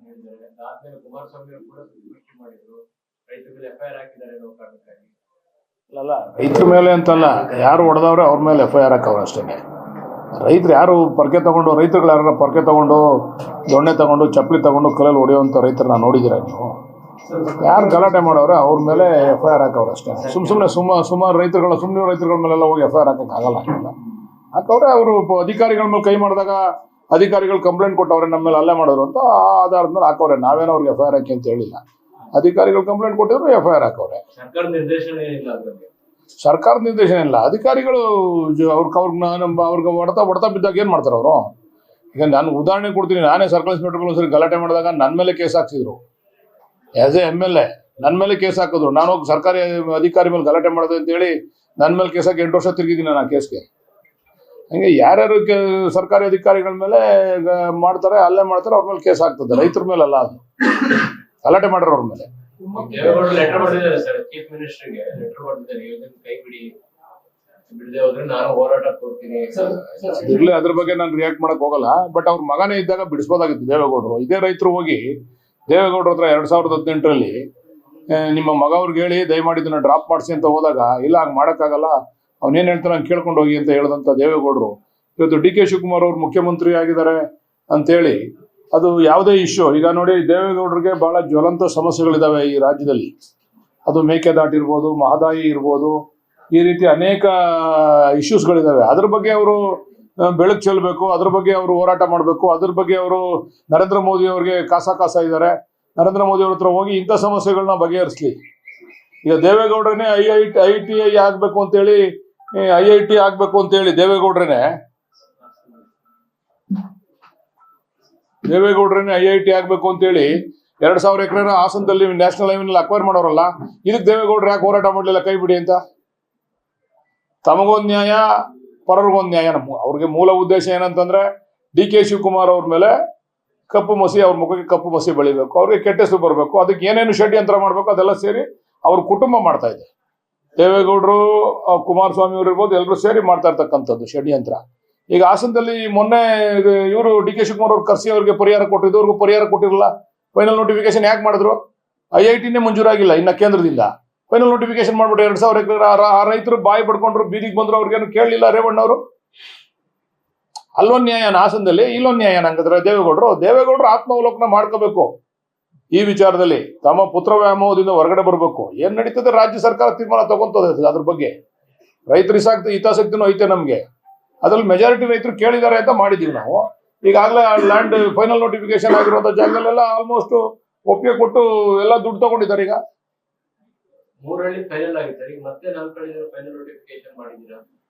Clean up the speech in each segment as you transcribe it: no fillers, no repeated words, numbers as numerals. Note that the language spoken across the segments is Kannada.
ಆದ್ಮೇಲೆ ಕುಮಾರಸ್ವಾಮಿ ಅವರು ಕೂಡ ಸುದ್ದಿಗೋಷ್ಠಿ ಮಾಡಿದ್ರು, ರೈತರ ಮೇಲೆ ಎಫ್ಐಆರ್ ಹಾಕಿದ್ದಾರೆ ಅನ್ನೋ ಕಾರಣಕ್ಕಾಗಿ. ಅಲ್ಲ, ರೈತರ ಮೇಲೆ ಅಂತಲ್ಲ, ಯಾರು ಹೊಡೆದವ್ರೆ ಅವ್ರ ಮೇಲೆ ಎಫ್ಐಆರ್ ಹಾಕವ್ರೆ ಅಷ್ಟೇ. ರೈತರು ಯಾರು ಪೊರಕೆ ತಗೊಂಡು, ರೈತರುಗಳು ಯಾರು ಪೊರಕೆ ತಗೊಂಡು, ದೊಣ್ಣೆ ತಗೊಂಡು, ಚಪ್ಪಲಿ ತಗೊಂಡು ಕಲ್ಲಲ್ಲಿ ಹೊಡೆಯುವಂಥ ರೈತರನ್ನ ನೋಡಿದ್ದೀರಾ ನೀವು? ಯಾರು ಗಲಾಟೆ ಮಾಡೋರೆ ಅವ್ರ ಮೇಲೆ ಎಫ್ಐಆರ್ ಹಾಕವ್ರೆ ಅಷ್ಟೇ. ಸುಮಾರು ರೈತರುಗಳ ಮೇಲೆಲ್ಲ ಹೋಗಿ ಎಫ್ಐಆರ್ ಹಾಕೋಕ್ಕಾಗಲ್ಲ. ಹಾಕವ್ರೆ. ಅವರು ಅಧಿಕಾರಿಗಳ ಮೇಲೆ ಕೈ ಮಾಡಿದಾಗ ಅಧಿಕಾರಿಗಳು ಕಂಪ್ಲೇಂಟ್ ಕೊಟ್ಟವ್ರೆ, ನಮ್ಮ ಮೇಲೆ ಹಲ್ಲೆ ಮಾಡಿದ್ರು ಅಂತ. ಆ ಆಧಾರದ ಮೇಲೆ ಹಾಕವ್ರೆ. ನಾವೇನೋ ಅವ್ರಿಗೆ ಎಫ್ಐಆರ್ ಹಾಕಿ ಅಂತ ಹೇಳಿಲ್ಲ. ಅಧಿಕಾರಿಗಳು ಕಂಪ್ಲೇಂಟ್ ಕೊಟ್ಟಿದ್ರು, ಎಫ್ಐಆರ್ ಹಾಕವ್ರೆ. ಸರ್ಕಾರದ ನಿರ್ದೇಶನ ಏನಿಲ್ಲ ಅದರಲ್ಲಿ. ಸರ್ಕಾರದ ನಿರ್ದೇಶನ ಇಲ್ಲ. ಅಧಿಕಾರಿಗಳು ಅವ್ರಿಗೆ ಹೊಡೆತ ಬಿದ್ದಾಗ ಏನು ಮಾಡ್ತಾರೆ ಅವರು? ಈಗ ನಾನು ಉದಾಹರಣೆ ಕೊಡ್ತೀನಿ. ನಾನೇ ಸರ್ಕಲ್ ಇನ್ಸ್ಪೆಕ್ಟರ್ಗಳು ಸರಿ ಗಲಾಟೆ ಮಾಡಿದಾಗ ನನ್ನ ಮೇಲೆ ಕೇಸ್ ಹಾಕ್ಸಿದ್ರು. ಆಸ್ ಎ MLA ನನ್ನ ಮೇಲೆ ಕೇಸ್ ಹಾಕಿದ್ರು. ನಾನು ಹೋಗಿ ಸರ್ಕಾರಿ ಅಧಿಕಾರಿ ಮೇಲೆ ಗಲಾಟೆ ಮಾಡೋದು ಅಂತೇಳಿ ನನ್ನ ಮೇಲೆ ಕೇಸ್ ಹಾಕಿ 8 ವರ್ಷ ತಿರುಗಿದ್ದೀನಿ ನಾನು ಆ ಕೇಸ್ಗೆ. ಹಂಗೆ ಯಾರ್ಯಾರು ಸರ್ಕಾರಿ ಅಧಿಕಾರಿಗಳ ಮೇಲೆ ಮಾಡ್ತಾರೆ, ಹಲ್ಲೆ ಮಾಡ್ತಾರೆ, ಅವ್ರ ಮೇಲೆ ಕೇಸ್ ಆಗ್ತದೆ. ರೈತರ ಮೇಲೆ ಅಲ್ಲ, ಅದು ಗಲಾಟೆ ಮಾಡಿರೋ ಅವ್ರ ಮೇಲೆ. ದೇವೇಗೌಡರು ಲೆಟರ್ ಬರೆದಿದ್ದಾರೆ ಸರ್, ಚೀಫ್ ಮಿನಿಸ್ಟರ್ಗೆ ಲೆಟರ್ ಬರೆದಿದ್ದಾರೆ, ಇದನ್ನ ಕೈ ಬಿಡದೆ ಹೋದ್ರೆ ನಾನು ಹೋರಾಟ ಕೊಡ್ತೀನಿ. ಇರ್ಲಿ, ಅದ್ರ ಬಗ್ಗೆ ನಾನು ರಿಯಾಕ್ಟ್ ಮಾಡಕ್ ಹೋಗಲ್ಲ. ಬಟ್ ಅವ್ರ ಮಗನೇ ಇದ್ದಾಗ ಬಿಡಿಸ್ಬೋದಾಗಿತ್ತು ದೇವೇಗೌಡರು. ಇದೇ ರೈತರು ಹೋಗಿ ದೇವೇಗೌಡರ ಹತ್ರ 2018ರಲ್ಲಿ ನಿಮ್ಮ ಮಗ ಅವ್ರಿಗೆ ಹೇಳಿ ದಯಮಾಡಿ ಇದನ್ನ ಡ್ರಾಪ್ ಮಾಡಿಸಿ ಅಂತ ಹೋದಾಗ, ಇಲ್ಲ ಹಂಗೆ ಮಾಡೋಕ್ಕಾಗಲ್ಲ, ಅವನೇನು ಹೇಳ್ತಾನೆ ಹಂಗೆ ಕೇಳ್ಕೊಂಡು ಹೋಗಿ ಅಂತ ಹೇಳಿದಂಥ ದೇವೇಗೌಡರು ಇವತ್ತು DK ಶಿವಕುಮಾರ್ ಅವರು ಮುಖ್ಯಮಂತ್ರಿ ಆಗಿದ್ದಾರೆ ಅಂತೇಳಿ ಅದು ಯಾವುದೇ ಇಶ್ಯೂ. ಈಗ ನೋಡಿ, ದೇವೇಗೌಡರಿಗೆ ಬಹಳ ಜ್ವಲಂತ ಸಮಸ್ಯೆಗಳಿದ್ದಾವೆ ಈ ರಾಜ್ಯದಲ್ಲಿ. ಅದು ಮೇಕೆದಾಟು ಇರ್ಬೋದು, ಮಹದಾಯಿ ಇರ್ಬೋದು, ಈ ರೀತಿ ಅನೇಕ ಇಶ್ಯೂಸ್ಗಳಿದ್ದಾವೆ. ಅದ್ರ ಬಗ್ಗೆ ಅವರು ಬೆಳಕು ಚೆಲ್ಲಬೇಕು, ಅದ್ರ ಬಗ್ಗೆ ಅವರು ಹೋರಾಟ ಮಾಡಬೇಕು. ಅದ್ರ ಬಗ್ಗೆ ಅವರು ನರೇಂದ್ರ ಮೋದಿ ಅವ್ರಿಗೆ ಕಾಸ ಇದ್ದಾರೆ. ನರೇಂದ್ರ ಮೋದಿ ಅವ್ರ ಹತ್ರ ಹೋಗಿ ಇಂಥ ಸಮಸ್ಯೆಗಳನ್ನ ಬಗೆಹರಿಸಲಿ. ಈಗ ದೇವೇಗೌಡರೇ IIT ಆಗಬೇಕು ಅಂತೇಳಿ, IIT ಆಗಬೇಕು ಅಂತೇಳಿ ದೇವೇಗೌಡರೇ IIT ಆಗಬೇಕು ಅಂತೇಳಿ 2000 ಎಕರೆ ಹಾಸನದಲ್ಲಿ ನ್ಯಾಷನಲ್ ಹೈವೇನಲ್ಲಿ ಅಕ್ವೈರ್ ಮಾಡೋರಲ್ಲ, ಇದಕ್ಕೆ ದೇವೇಗೌಡರು ಯಾಕೆ ಹೋರಾಟ ಮಾಡಲಿಲ್ಲ ಕೈ ಬಿಡಿ ಅಂತ? ತಮಗೊಂದು ನ್ಯಾಯ, ಪರರಿಗೊಂದು ನ್ಯಾಯ. ಅವ್ರಿಗೆ ಮೂಲ ಉದ್ದೇಶ ಏನಂತಂದ್ರೆ DK ಶಿವಕುಮಾರ್ ಅವ್ರ ಮೇಲೆ ಕಪ್ಪು ಮಸಿ, ಅವ್ರ ಮುಖಕ್ಕೆ ಕಪ್ಪು ಮಸಿ ಬೆಳಿಬೇಕು, ಅವ್ರಿಗೆ ಕೆಟ್ಟ ಹೆಸರು ಬರಬೇಕು. ಅದಕ್ಕೆ ಏನೇನು ಷಡ್ಯಂತ್ರ ಮಾಡಬೇಕು ಅದೆಲ್ಲ ಸೇರಿ ಅವ್ರ ಕುಟುಂಬ ಮಾಡ್ತಾ ಇದೆ. ದೇವೇಗೌಡರು, ಕುಮಾರಸ್ವಾಮಿ ಅವರು ಇರ್ಬೋದು, ಎಲ್ಲರೂ ಸೇರಿ ಮಾಡ್ತಾ ಇರ್ತಕ್ಕಂಥದ್ದು ಷಡ್ಯಂತ್ರ. ಈಗ ಹಾಸನದಲ್ಲಿ ಮೊನ್ನೆ ಇವರು DK ಶಿವಕುಮಾರ್ ಅವ್ರು ಕರ್ಸಿ ಅವ್ರಿಗೆ ಪರಿಹಾರ ಕೊಟ್ಟಿದ್ದು, ಅವ್ರಿಗೂ ಪರಿಹಾರ ಕೊಟ್ಟಿರಲ್ಲ. ಫೈನಲ್ ನೋಟಿಫಿಕೇಶನ್ ಯಾಕೆ ಮಾಡಿದ್ರು? IITನೇ ಮಂಜೂರಾಗಿಲ್ಲ ಇನ್ನ ಕೇಂದ್ರದಿಂದ. ಫೈನಲ್ ನೋಟಿಫಿಕೇಶನ್ ಮಾಡ್ಬಿಟ್ಟು 2000 ಎಕರೆ ಆ ರೈತರು ಬಾಯಿ ಪಡ್ಕೊಂಡ್ರು, ಬೀದಿಗೆ ಬಂದ್ರು, ಅವ್ರಿಗೇನು ಕೇಳಲಿಲ್ಲ ರೇವಣ್ಣ ಅವರು. ಅಲ್ಲೊಂದು ನ್ಯಾಯ ಹಾಸನದಲ್ಲಿ, ಇಲ್ಲೊಂದು ನ್ಯಾಯ ಹಂಗಂದ್ರೆ ದೇವೇಗೌಡರು ಆತ್ಮಾವಲೋಕನ ಮಾಡ್ಕೋಬೇಕು. ಈ ವಿಚಾರದಲ್ಲಿ ತಮ್ಮ ಪುತ್ರ ವ್ಯಾಮೋಹದಿಂದ ಹೊರಗಡೆ ಬರಬೇಕು. ಏನ್ ನಡೀತದೆ ರಾಜ್ಯ ಸರ್ಕಾರ ತೀರ್ಮಾನ ತಗೊಂತದೆ ಅದ್ರ ಬಗ್ಗೆ. ರೈತರ ಹಿತಾಸಕ್ತಿನೂ ಐತೆ ನಮ್ಗೆ. ಅದ್ರಲ್ಲಿ ಮೆಜಾರಿಟಿ ರೈತರು ಕೇಳಿದ್ದಾರೆ ಅಂತ ಮಾಡಿದೀವಿ ನಾವು. ಈಗಾಗಲೇ ಲ್ಯಾಂಡ್ ಫೈನಲ್ ನೋಟಿಫಿಕೇಶನ್ ಆಗಿರುವಂತ ಜಾಗದಲ್ಲೆಲ್ಲ ಆಲ್ಮೋಸ್ಟ್ ಒಪ್ಪಿಗೆ ಕೊಟ್ಟು ಎಲ್ಲ ದುಡ್ಡು ತಗೊಂಡಿದ್ದಾರೆ. ಈಗ 3 ಹಳ್ಳಿ ಫೈನಲ್ ಆಗಿದ್ದಾರೆ, ಈಗ ಮತ್ತೆ 4 ಹಳ್ಳಿ ಫೈನಲ್ ನೋಟಿಫಿಕೇಶನ್ ಮಾಡಿದ್ದೀರಾ?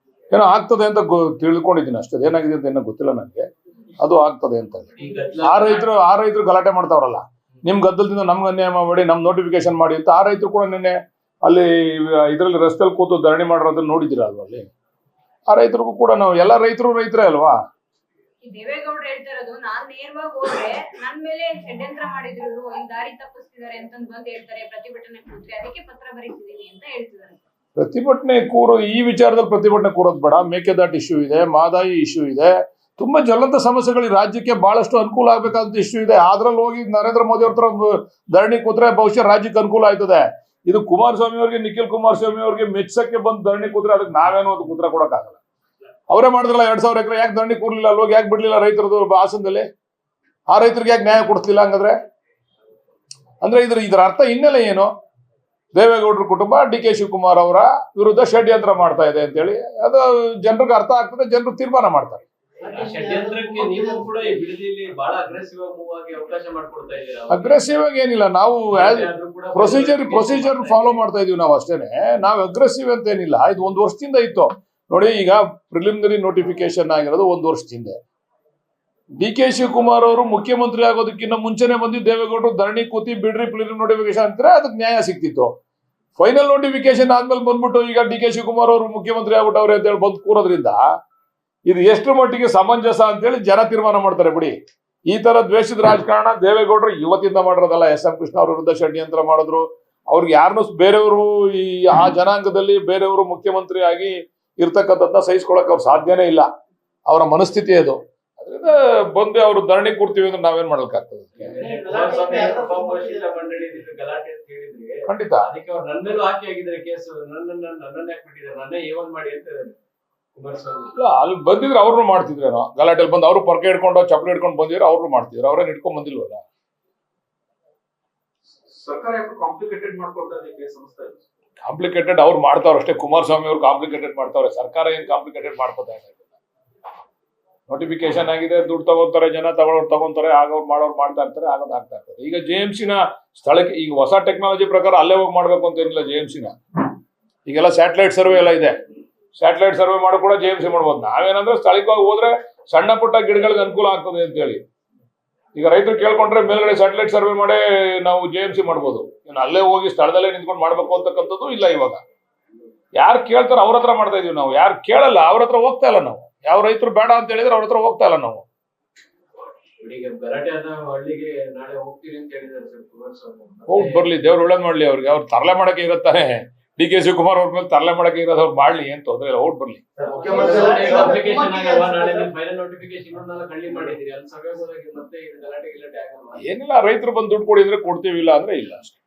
ಏನೋ ಆಗ್ತದೆ ಅಂತ ತಿಳ್ಕೊಂಡಿದ್ದೀನಿ ಅಷ್ಟೇ. ಏನಾಗಿದೆ ಅಂತ ಏನೋ ಗೊತ್ತಿಲ್ಲ ನನಗೆ. ಅದು ಆಗ್ತದೆ ಅಂತ. ಆ ರೈತರು ಗಲಾಟೆ ಮಾಡ್ತಾವ್ರಲ್ಲ, ನಿಮ್ ಗದ್ದಲದಿಂದ ನಮ್ಗೆ ಅನ್ಯಾಯ ಮಾಡಿ ನಮ್ ನೋಟಿಫಿಕೇಶನ್ ಮಾಡಿ ಅಂತ. ಆ ರೈತರು ಕೂಡ ನಿನ್ನೆ ಅಲ್ಲಿ ಇದರಲ್ಲಿ ರಸ್ತೆಯಲ್ಲಿ ಕೂತು ಧರಣಿ ಮಾಡಿರೋದನ್ನ ನೋಡಿದಿರ ಅಲ್ವಾ? ಅಲ್ಲಿ ಆ ರೈತರಿಗೂ ಕೂಡ ನಾವು ಎಲ್ಲ ರೈತರೇ ಅಲ್ವಾ? ದೇವೇಗೌಡರು ಹೇಳ್ತಾ ಇರೋದು, ನಾನ್ ನೇರವಾಗಿ ಹೋದ್ರೆ ನನ್ ಮೇಲೆ ಷಡ್ಯಂತ್ರ ಮಾಡಿದ್ರು, ದಾರಿ ತಪ್ಪಿಸ್ತಿದ್ದಾರೆ ಅಂತ ಬಂದು ಹೇಳ್ತಾರೆ, ಪ್ರತಿಭಟನೆ ಕೂತ್ರೆ ಅದಕ್ಕೆ ಪತ್ರ ಬರೀತಿದ್ದೀನಿ ಅಂತ ಹೇಳ್ತಿದ್ದಾರೆ. ಪ್ರತಿಭಟನೆ ಈ ವಿಚಾರದಲ್ಲಿ ಪ್ರತಿಭಟನೆ ಕೂರೋದು ಬೇಡ. ಮೇಕೆದಾಟು ಇಶ್ಯೂ ಇದೆ, ಮಹದಾಯಿ ಇಶ್ಯೂ ಇದೆ, ತುಂಬಾ ಜ್ವಲಂತ ಸಮಸ್ಯೆಗಳು ಈ ರಾಜ್ಯಕ್ಕೆ ಬಹಳಷ್ಟು ಅನುಕೂಲ ಆಗ್ಬೇಕಾದಂತ ಇಶ್ಯೂ ಇದೆ. ಅದ್ರಲ್ಲಿ ಹೋಗಿ ನರೇಂದ್ರ ಮೋದಿ ಅವ್ರ ಹತ್ರ ಧರಣಿ ಕೂತ್ರೆ ಬಹುಶಃ ರಾಜ್ಯಕ್ಕೆ ಅನುಕೂಲ ಆಯ್ತದೆ. ಇದು ಕುಮಾರಸ್ವಾಮಿ ಅವ್ರಿಗೆ, ನಿಖಿಲ್ ಕುಮಾರಸ್ವಾಮಿ ಅವ್ರಿಗೆ ಮೆಚ್ಚಕ್ಕೆ ಬಂದು ಧರಣಿ ಕೂತ್ರೆ ಅದಕ್ಕೆ ನಾವೇನೋ ಅದು ಉತ್ತರ ಕೊಡಕ್ಕಾಗಲ್ಲ. ಅವರೇ ಮಾಡಿದ್ರಲ್ಲ 2000 ಎಕರೆ, ಯಾಕೆ ಧರಣಿ ಕೂರ್ಲಿಲ್ಲ? ಅಲ್ವಾಗ ಯಾಕೆ ಬಿಡ್ಲಿಲ್ಲ ರೈತರದು ಹಾಸನದಲ್ಲಿ? ಆ ರೈತರಿಗೆ ಯಾಕೆ ನ್ಯಾಯ ಕೊಡಿಸ್ಲಿಲ್ಲ? ಹಂಗಂದ್ರೆ ಅಂದ್ರೆ ಇದರ ಅರ್ಥ ಹಿನ್ನೆಲೆ ಏನು? ದೇವೇಗೌಡರ ಕುಟುಂಬ DK ಶಿವಕುಮಾರ್ ಅವರ ವಿರುದ್ಧ ಷಡ್ಯಂತ್ರ ಮಾಡ್ತಾ ಇದೆ ಅಂತೇಳಿ ಅದು ಜನರಿಗೆ ಅರ್ಥ ಆಗ್ತದೆ. ಜನರು ತೀರ್ಮಾನ ಮಾಡ್ತಾರೆ. ಷಡ್ಯಂತ್ರಕ್ಕೆ ನೀವು ಕೂಡ ಈ ಬಿಡದಿಯಲ್ಲಿ ಬಹಳ ಅಗ್ರೆಸಿವ್ ಆಗಿ ಮೂವ್ ಆಗಿ ಅವಕಾಶ ಮಾಡ್ಕೊಡ್ತಾ ಇದ್ದೀರಾ? ಅಗ್ರೆಸಿವ್ ಆಗಿ ಏನಿಲ್ಲ, ನಾವು ಪ್ರೊಸೀಜರ್ ಫಾಲೋ ಮಾಡ್ತಾ ಇದೀವಿ ನಾವು ಅಷ್ಟೇನೆ. ನಾವು ಅಗ್ರೆಸಿವ್ ಅಂತ ಏನಿಲ್ಲ. ಇದು 1 ವರ್ಷದಿಂದ ಇತ್ತು ನೋಡಿ. ಈಗ ಪ್ರಿಲಿಮಿನರಿ ನೋಟಿಫಿಕೇಶನ್ ಆಗಿರೋದು 1 ವರ್ಷದಿಂದ. DK ಶಿವಕುಮಾರ್ ಅವರು ಮುಖ್ಯಮಂತ್ರಿ ಆಗೋದಕ್ಕಿಂತ ಮುಂಚೆನೆ ಬಂದು ದೇವೇಗೌಡರು ಧರಣಿ ಕೂತಿ ಬಿಡ್ರಿ ಪ್ರಿಲಿಮಿನರಿ ನೋಟಿಫಿಕೇಶನ್ ಅಂತಾರೆ, ಅದಕ್ಕೆ ನ್ಯಾಯ ಸಿಕ್ತಿತ್ತು. ಫೈನಲ್ ನೋಟಿಫಿಕೇಶನ್ ಆದ್ಮೇಲೆ ಬಂದ್ಬಿಟ್ಟು ಈಗ DK ಶಿವಕುಮಾರ್ ಅವರು ಮುಖ್ಯಮಂತ್ರಿ ಆಗ್ಬಿಟ್ಟವ್ರೆ ಅಂತ ಹೇಳಿ ಬಂದು ಕೂರೋದ್ರಿಂದ ಇದು ಎಷ್ಟು ಮಟ್ಟಿಗೆ ಸಮಂಜಸ ಅಂತೇಳಿ ಜನ ತೀರ್ಮಾನ ಮಾಡ್ತಾರೆ. ಬಿಡಿ, ಈ ತರ ದ್ವೇಷದ ರಾಜಕಾರಣ ದೇವೇಗೌಡರು ಇವತ್ತಿಂದ ಮಾಡಿರೋದಲ್ಲ. SM ಕೃಷ್ಣ ಅವ್ರ ವಿರುದ್ಧ ಷಡ್ಯಂತ್ರ ಮಾಡಿದ್ರು. ಅವ್ರಿಗೆ ಯಾರನ್ನೂ ಬೇರೆಯವರು ಆ ಜನಾಂಗದಲ್ಲಿ ಬೇರೆಯವರು ಮುಖ್ಯಮಂತ್ರಿ ಆಗಿ ಇರ್ತಕ್ಕಂಥದ್ದನ್ನ ಸಹಿಸ್ಕೊಳಕ್ ಅವ್ರು ಸಾಧ್ಯನೇ ಇಲ್ಲ. ಅವರ ಮನಸ್ಥಿತಿ ಅದು. ಅದರಿಂದ ಬಂದು ಅವರು ಧರಣಿ ಕೊಡ್ತೀವಿ ಅಂದ್ರೆ ನಾವೇನ್ ಮಾಡ್ಲಿಕ್ಕಾಗ್ತದೆ? ಕುಮಾರಸ್ವಾಮಿ ಉಪಪೋಷಿತ ಮಂಡಳಿ ಇದಕ್ಕೆ ಗಲಾಟೆ ಅಂತ ಹೇಳಿದ್ರೆ ಖಂಡಿತ ಅದಕ್ಕೆ ಅವ್ರು ನನ್ನ ಮೇಲೂ ಹಾಕಿ ಆಗಿದ್ದಾರೆ ಕೇಸು. ನನ್ನನ್ನ ಯಾಕೆ ಬಿಟ್ಟಿದ್ದಾರೆ, ನನ್ನೇ ಏವನ್ ಮಾಡಿ ಅಂತ ಹೇಳಿದ್ರು ಕುಮಾರಸ್ವಾಮಿ. ಇಲ್ಲ, ಅಲ್ಲಿ ಬಂದಿದ್ರೆ ಅವ್ರನ್ನು ಮಾಡ್ತಿದ್ರೇನೋ, ಗಲಾಟೆಲಿ ಬಂದು ಅವರು ಪರ್ಕೆ ಹಿಡ್ಕೊಂಡು ಚಪ್ಪಲಿ ಹಿಡ್ಕೊಂಡು ಬಂದಿದ್ರೆ ಅವ್ರನ್ನು ಮಾಡ್ತಿದ್ರು, ಅವ್ರೇನು ಹಿಡ್ಕೊಂಡ್ ಬಂದಿಲ್ವಲ್ಲ. ಸರ್ಕಾರ ಕಾಂಪ್ಲಿಕೇಟೆಡ್ ಮಾಡ್ಕೊಳ್ತಾ ಇದೆ ಕೇಸ್ ಅನಿಸ್ತಾ ಇದೆ. ಕಾಂಪ್ಲಿಕೇಟೆಡ್ ಅವ್ರು ಮಾಡ್ತಾವ್ರೆ ಅಷ್ಟೇ, ಕುಮಾರಸ್ವಾಮಿ ಅವ್ರು ಕಾಂಪ್ಲಿಕೇಟೆಡ್ ಮಾಡ್ತಾವ್ರೆ, ಸರ್ಕಾರ ಏನ್ ಕಾಂಪ್ಲಿಕೇಟೆಡ್ ಮಾಡ್ಕೋತಾ ಇಲ್ಲ. ನೋಟಿಫಿಕೇಶನ್ ಆಗಿದೆ, ದುಡ್ಡು ತಗೊಂತಾರೆ, ಜನ ತಗೊಂತಾರೆ, ಆಗೋರು ಮಾಡೋರು ಮಾಡ್ತಾ ಇರ್ತಾರೆ, ಆಗೋದು ಆಗ್ತಾ ಇರ್ತದೆ. ಈಗ JMC ನ ಸ್ಥಳಕ್ಕೆ ಈಗ ಹೊಸ ಟೆಕ್ನಾಲಜಿ ಪ್ರಕಾರ ಅಲ್ಲೇ ಹೋಗಿ ಮಾಡ್ಬೇಕು ಅಂತ ಏನಿಲ್ಲ. JMC ನ ಈಗೆಲ್ಲ ಸ್ಯಾಟಲೈಟ್ ಸರ್ವೆ ಎಲ್ಲ ಇದೆ, ಸ್ಯಾಟಲೈಟ್ ಸರ್ವೆ ಮಾಡೋ ಕೂಡ JMC ಮಾಡ್ಬೋದು. ನಾವೇನಂದ್ರೆ ಸ್ಥಳೀಯವಾಗಿ ಹೋದ್ರೆ ಸಣ್ಣ ಪುಟ್ಟ ಗಿಡಗಳಿಗೆ ಅನುಕೂಲ ಆಗ್ತದೆ ಅಂತ ಹೇಳಿ ಈಗ ರೈತರು ಕೇಳ್ಕೊಂಡ್ರೆ ಮೇಲ್ಗಡೆ ಸ್ಯಾಟಲೈಟ್ ಸರ್ವೆ ಮಾಡಿ ನಾವು JMC ಮಾಡ್ಬೋದು. ಇನ್ನು ಅಲ್ಲೇ ಹೋಗಿ ಸ್ಥಳದಲ್ಲೇ ನಿಂತ್ಕೊಂಡು ಮಾಡ್ಬೇಕು ಅಂತಕ್ಕಂಥದ್ದು ಇಲ್ಲ. ಇವಾಗ ಯಾರು ಕೇಳ್ತಾರೋ ಅವ್ರ ಹತ್ರ ಮಾಡ್ತಾ ಇದೀವಿ ನಾವು, ಯಾರು ಕೇಳಲ್ಲ ಅವ್ರ ಹತ್ರ ಹೋಗ್ತಾ ಇಲ್ಲ ನಾವು. ಯಾವ ರೈತರು ಬೇಡ ಅಂತ ಹೇಳಿದ್ರೆ ಅವ್ರ ಹತ್ರ ಹೋಗ್ತಾ ಇಲ್ಲ ನಾವು. ಈಗ ಗಲಾಟೆ ಆದ ಹಳ್ಳಿಗೆ ನಾಳೆ ಹೋಗ್ತೀರಿ ಅಂತ ಹೇಳಿದ್ದಾರೆ ಸರ್ ಕುಮಾರಸ್ವಾಮಿ. ಹೋಗಿ ಬರ್ಲಿ, ದೇವ್ರು ಒಳ್ಳೇದ್ ಮಾಡ್ಲಿ ಅವ್ರಿಗೆ. ಅವ್ರು ತರಲೆ ಮಾಡಕ್ಕೆ ಇರುತ್ತಾನೆ, DK ಶಿವಕುಮಾರ್ ಅವ್ರ ಮೇಲೆ ತರಲೆ ಮಾಡಕ್ಕೆ ಇರೋದು, ಅವ್ರು ಮಾಡ್ಲಿ, ಏನ್ ತೊಂದ್ರೆ ಇಲ್ಲ, ಹೋಗಿ ಬರ್ಲಿ. ಅಪ್ಲಿಕೇಶನ್ ಆಗಲ್ವಾ ನಾಳೆ ನೀವು ಫೈನಲ್ ನೋಟಿಫಿಕೇಶನ್ ಇನ್ನೊಂದು ಹಳ್ಳಿ ಮಾಡಿದ್ದೀರಿ, ಅಲ್ಲಿ ಸರ್ವೆ ಹೋದಾಗೆ ಮತ್ತೆ ಇದು ಗಲಾಟೆ ಗಿಲಾಟೆ ಆಗಲ್ವಾ? ಏನಿಲ್ಲ, ರೈತರು ಬಂದು ದುಡ್ಡು ಕೊಡಿದ್ರೆ ಕೊಡ್ತೀವಿ, ಇಲ್ಲ ಅಂದ್ರೆ ಇಲ್ಲ ಅಷ್ಟೇ.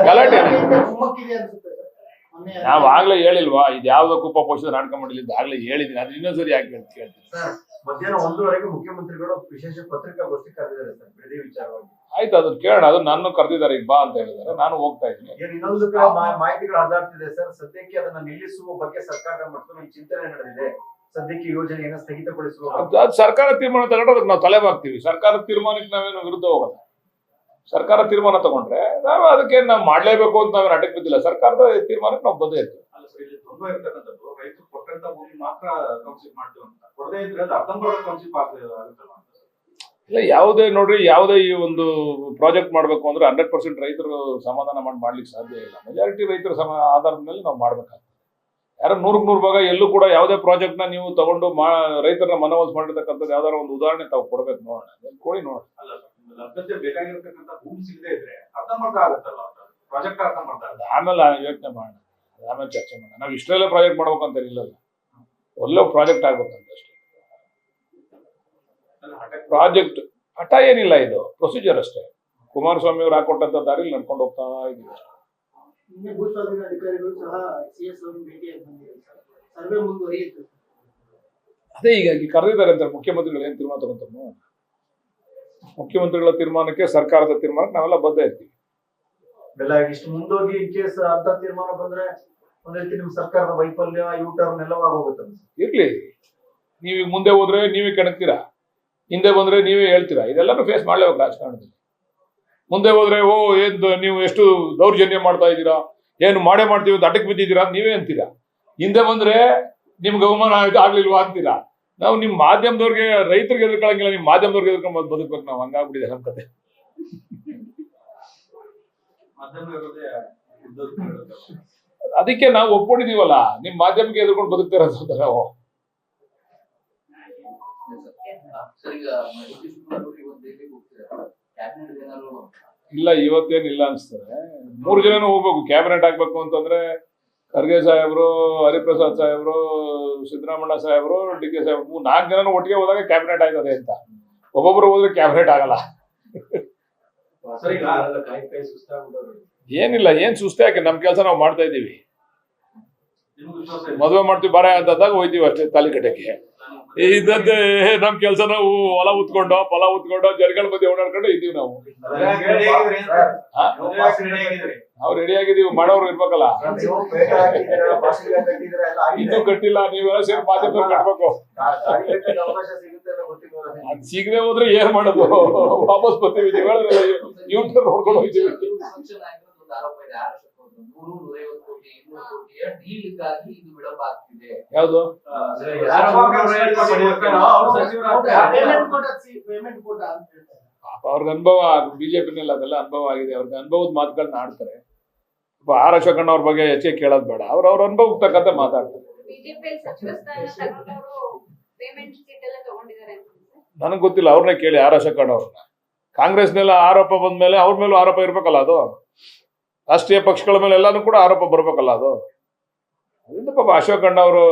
ಗಲಾಟೆ ನಾವ್ ಆಗ್ಲೇ ಹೇಳಿಲ್ವಾ, ಇದು ಯಾವ್ದೋ ಕುಪ್ಪ ಪೋಷಿತ ನಾಟಕ ಮಾಡಲಿಲ್ಲ, ಆಗ್ಲೇ ಹೇಳಿದೀನಿ. ಅದು ಇನ್ನೊಂದ್ಸರಿ ಯಾಕೆ ಕೇಳ್ತೀನಿ. ಮಧ್ಯಾಹ್ನ 1:30ಗೆ ಮುಖ್ಯಮಂತ್ರಿಗಳು ವಿಶೇಷ ಪತ್ರಿಕಾಗೋಷ್ಠಿ ಕರೆದಿದ್ದಾರೆ ಸರ್ ಬಿಡದಿ ವಿಚಾರವಾಗಿ. ಆಯ್ತು, ಅದನ್ನ ಕೇಳೋಣ. ಅದು ನನ್ನ ಕರೆದಿದ್ದಾರೆ, ಈಗ ಬಾ ಅಂತ ಹೇಳಿದ್ದಾರೆ, ನಾನು ಹೋಗ್ತಾ ಇದ್ದೀನಿ. ಇನ್ನೊಂದು ಕಡೆ ಮಾಹಿತಿಗಳು ಹರಿದಾಡ್ತಿದೆ ಸರ್. ಸದ್ಯಕ್ಕೆ ಅದನ್ನ ನಿಲ್ಲಿಸುವ ಬಗ್ಗೆ ಸರ್ಕಾರದ ಮಟ್ಟದಲ್ಲಿ ಚಿಂತನೆ ನಡೆದಿದೆ. ಸದ್ಯಕ್ಕೆ ಯೋಜನೆಯನ್ನು ಸ್ಥಗಿತಗೊಳಿಸುವ ಅದು ಸರ್ಕಾರ ತೀರ್ಮಾನ ತಗೊಂಡ್ರೆ ಅದಕ್ಕೆ ನಾವು ತಲೆ ಬಾಗ್ತೀವಿ. ಸರ್ಕಾರದ ತೀರ್ಮಾನಕ್ಕೆ ನಾವೇನು ವಿರುದ್ಧ ಹೋಗಲ್ಲ. ಸರ್ಕಾರ ತೀರ್ಮಾನ ತಗೊಂಡ್ರೆ ನಾವು ಅದಕ್ಕೆ ನಾವು ಮಾಡ್ಲೇಬೇಕು ಅಂತ ನಾವೇನು ಅಟಕ್ ಬಿದ್ದಿಲ್ಲ. ಸರ್ಕಾರದ ತೀರ್ಮಾನಕ್ಕೆ ನಾವು ಬಂದೇ ಇರ್ತೀವಿ. ಅಲ್ಲ ಸರ್, ಇಲ್ಲಿ ತೊಂದರೆ ಇರ್ತಕ್ಕಂಥದ್ದು ರೈತರು ಕೊಟ್ಟಂತ ಭೂಮಿ ಮಾತ್ರ ಕೌನ್ಸಿಲ್ ಮಾಡ್ತೀವಿ ಅಂತ, ಕೊಡದೇ ಇದ್ರೆ ಅದು 19 ಕೌನ್ಸಿಲ್ ಆಗುತ್ತಲ್ಲ ಅಂತ. ಇಲ್ಲ, ಯಾವುದೇ ನೋಡ್ರಿ, ಯಾವುದೇ ಈ ಒಂದು ಪ್ರಾಜೆಕ್ಟ್ ಮಾಡಬೇಕು ಅಂದ್ರೆ 100% ರೈತರು ಸಮಾಧಾನ ಮಾಡ್ಲಿಕ್ಕೆ ಸಾಧ್ಯ ಇಲ್ಲ. ಮೆಜಾರಿಟಿ ರೈತರ ಆಧಾರದ ಮೇಲೆ ನಾವು ಮಾಡ್ಬೇಕಾಗ್ತದೆ. ಯಾರೋ 100ಕ್ಕೆ 100 ಭಾಗ ಎಲ್ಲೂ ಕೂಡ ಯಾವುದೇ ಪ್ರಾಜೆಕ್ಟ್ ನ ನೀವು ತಗೊಂಡು ರೈತರನ್ನ ಮನವೊಲಿಸಿ ಮಾಡಿರ್ತಕ್ಕಂಥದ್ದು ಯಾವ್ದಾರ ಒಂದು ಉದಾಹರಣೆ ತಾವು ಕೊಡ್ಬೇಕು, ನೋಡೋಣ, ಕೊಡಿ ನೋಡೋಣ. ಅಲ್ಲ ಲಭ್ಯತೆ ಬೇಕಾಗಿರ್ತಕ್ಕಂಥ ಭೂಮಿ ಸಿಗದೆ ಇದ್ರೆ ಅರ್ಧಂಬರ್ಧ ಆಗುತ್ತಲ್ಲ ಪ್ರಾಜೆಕ್ಟ್, ಅರ್ಧಂಬರ್ಧ ಆಗುತ್ತೆ. ಆಮೇಲೆ ಯೋಚನೆ ಮಾಡೋಣ, ಆಮೇಲೆ ಚರ್ಚೆ ಮಾಡೋಣ. ನಾವು ಇಷ್ಟೆಲ್ಲ ಪ್ರಾಜೆಕ್ಟ್ ಮಾಡ್ಬೇಕಂತ ಇಲ್ಲಲ್ಲ, ಒಳ್ಳೆ ಪ್ರಾಜೆಕ್ಟ್ ಆಗ್ಬೇಕಂತ ಅಷ್ಟೇ. ಪ್ರಾಜೆಕ್ಟ್ ಹಠ ಏನಿಲ್ಲ, ಇದು ಪ್ರೊಸೀಜರ್ ಅಷ್ಟೇ. ಕುಮಾರಸ್ವಾಮಿ ಅವರು ಹಾಕೊಟ್ಟಂತ ದಾರಿಲಿ ನಡ್ಕೊಂಡು ಹೋಗ್ತಾ ಇದೀವಿ. ಭೂಸ್ವಾಧೀನ ಅಧಿಕಾರಿಗಳು ಸಹ CS ಅವರನ್ನು ಭೇಟಿಯಾಗಿ ಬಂದಿದ್ದಾರೆ ಸರ್. ಸರ್ವೆ ಮುಂದುವರಿಯುತ್ತೆ. ಅದೇ ಈಗ ಕರೆದಿದ್ದಾರೆ ಅಂತ ಮುಖ್ಯಮಂತ್ರಿಗಳು ಏನ್ ತೀರ್ಮಾನ ತಗೊಂತಾರೋ, ಮುಖ್ಯಮಂತ್ರಿಗಳ ತೀರ್ಮಾನಕ್ಕೆ ಸರ್ಕಾರದ ತೀರ್ಮಾನಕ್ಕೆ ನಾವೆಲ್ಲ ಬದ್ಧ ಇರ್ತೀವಿ. ಬೆಲ್ಲ ಇಷ್ಟು ಮುಂದೋಗಿ ಇನ್ ಕೇಸ್ ಅಂತ ತೀರ್ಮಾನ ಬಂದ್ರೆ ಒಂದ್ ರೀತಿ ನಿಮ್ ಸರ್ಕಾರದ ವೈಫಲ್ಯ ಯೂಟರ್ನ್ ಎಲ್ಲವಾಗ ಹೋಗುತ್ತೆ. ಇರ್ಲಿ, ನೀವೀಗ ಮುಂದೆ ಹೋದ್ರೆ ನೀವೇ ಕೆಣಕ್ತೀರಾ, ಹಿಂದೆ ಬಂದ್ರೆ ನೀವೇ ಹೇಳ್ತೀರಾ. ಇದೆಲ್ಲರೂ ಫೇಸ್ ಮಾಡ್ಲೇಬೇಕು ರಾಜಕಾರಣದಲ್ಲಿ. ಮುಂದೆ ಹೋದ್ರೆ ನೀವು ಎಷ್ಟು ದೌರ್ಜನ್ಯ ಮಾಡ್ತಾ ಇದ್ದೀರಾ, ಏನು ಮಾಡೇ ಮಾಡ್ತೀವಿ ಅಂತ ಅಟಕ್ ಬಿದ್ದಿದ್ದೀರಾ ಅಂತ ನೀವೇ ಅಂತೀರಾ. ಹಿಂದೆ ಬಂದ್ರೆ ನಿಮ್ಗೆ ಅವಮಾನ ಆಗ್ಲಿಲ್ವಾ ಅಂತೀರಾ. ನಾವು ನಿಮ್ ಮಾಧ್ಯಮದವ್ರಿಗೆ, ರೈತರಿಗೆ ಎದುರ್ಕೊಳ್ಳಂಗಿಲ್ಲ, ನಿಮ್ ಮಾಧ್ಯಮದವ್ರಿಗೆ ಎದುರ್ಕೊಂಡು ಬದುಕ್ಬೇಕು ನಾವು. ಹಂಗಾಗ್ಬಿಟ್ಟಿದೆ ನಮ್ಮ ಕತೆ. ಅದಕ್ಕೆ ನಾವು ಒಪ್ಕೊಂಡಿದೀವಲ್ಲ, ನಿಮ್ ಮಾಧ್ಯಮಕ್ಕೆ ಎದುರ್ಕೊಂಡು ಬದುಕ್ತಾ ಇರೋದು ನಾವು. ಇಲ್ಲ, ಇವತ್ತೇನಿಲ್ಲ ಅನ್ಸ್ತದೆ. 3 ಜನನು ಹೋಗ್ಬೇಕು. ಕ್ಯಾಬಿನೆಟ್ ಆಗ್ಬೇಕು ಅಂತಂದ್ರೆ ಖರ್ಗೆ ಸಾಹೇಬ್ರು, ಹರಿಪ್ರಸಾದ್ ಸಾಹೇಬ್ರು, ಸಿದ್ದರಾಮಣ್ಣ ಸಾಹೇಬ್ರು, DK ಸಾಹೇಬ್ರು 4 ಜನನು ಒಟ್ಟಿಗೆ ಹೋದಾಗ ಕ್ಯಾಬಿನೆಟ್ ಆಯ್ತದೆ ಅಂತ. ಒಬ್ಬೊಬ್ರು ಹೋದ್ರೆ ಕ್ಯಾಬಿನೆಟ್ ಆಗಲ್ಲ. ಏನಿಲ್ಲ, ಏನ್ ಸುಸ್ತೆ ಯಾಕೆ, ನಮ್ ಕೆಲಸ ನಾವು ಮಾಡ್ತಾ ಇದೀವಿ. ಮದುವೆ ಮಾಡ್ತೀವಿ ಬಾರ ಅಂತಂದಾಗ ಹೋಯ್ತೀವಿ ಅಷ್ಟೇ ತಾಲಿಕಟ್ಟಕ್ಕೆ. ಇದ್ದಂತೆ ನಮ್ ಕೆಲಸ ನಾವು ಹೊಲ ಉತ್ಕೊಂಡು ಫಲ ಉತ್ಕೊಂಡು ಜನಗಳ ಮಧ್ಯೆ ಓಡಾಡ್ಕೊಂಡು ಇದೀವಿ ನಾವು. ನಾವು ರೆಡಿ ಆಗಿದೀವಿ, ಮಾಡೋರು ಇರ್ಬೇಕಲ್ಲ. ಇನ್ನೂ ಕಟ್ಟಿಲ್ಲ, ನೀವೆಲ್ಲ ಸೇರಿ ಮಾಧ್ಯಮ ಕಟ್ಬೇಕು. ಅದ್ ಸಿಗದೆ ಹೋದ್ರೆ ಏನ್ ಮಾಡೋದು, ವಾಪಸ್ ಬರ್ತೀವಿ. ನೀವು ಹೇಳಿದ್ರಲ್ಲ, ಯೂಟ್ಯೂಬ್ ನೋಡ್ಕೊಂಡು ಹೋಗ್ತೀವಿ. ಯಾವ್ದು ಅವ್ರಿಗೆ ಅನುಭವ, ಬಿಜೆಪಿನಲ್ಲಿ ಅದೆಲ್ಲ ಅನುಭವ ಆಗಿದೆ. ಅವ್ರಿಗೆ ಅನುಭವದ ಮಾತುಗಳನ್ನ ಆಡ್ತಾರೆ. ಆರ್ ಅಶೋಕಣ್ಣ ಅವ್ರ ಬಗ್ಗೆ ಹೆಚ್ಚಿಗೆ ಕೇಳೋದ್ ಬೇಡ, ಅವ್ರ ಅನುಭವಕ್ಕೆ ತಕ್ಕಂತೆ ಮಾತಾಡ್ತಾರೆ. ನನಗ್ ಗೊತ್ತಿಲ್ಲ, ಅವ್ರನ್ನೇ ಕೇಳಿ ಆರ್ ಅಶೋಕಣ್ಣ ಅವ್ರನ್ನ. ಕಾಂಗ್ರೆಸ್ನೆಲ್ಲ ಆರೋಪ ಬಂದ್ಮೇಲೆ ಅವ್ರ ಮೇಲೂ ಆರೋಪ ಇರ್ಬೇಕಲ್ಲ, ಅದು ರಾಷ್ಟ್ರೀಯ ಪಕ್ಷಗಳ ಮೇಲೆ ಎಲ್ಲಾನು ಕೂಡ ಆರೋಪ ಬರ್ಬೇಕಲ್ಲ ಅದು. ಅದರಿಂದ ಪಾಪ ಅಶೋಕಣ್ಣ ಅವರು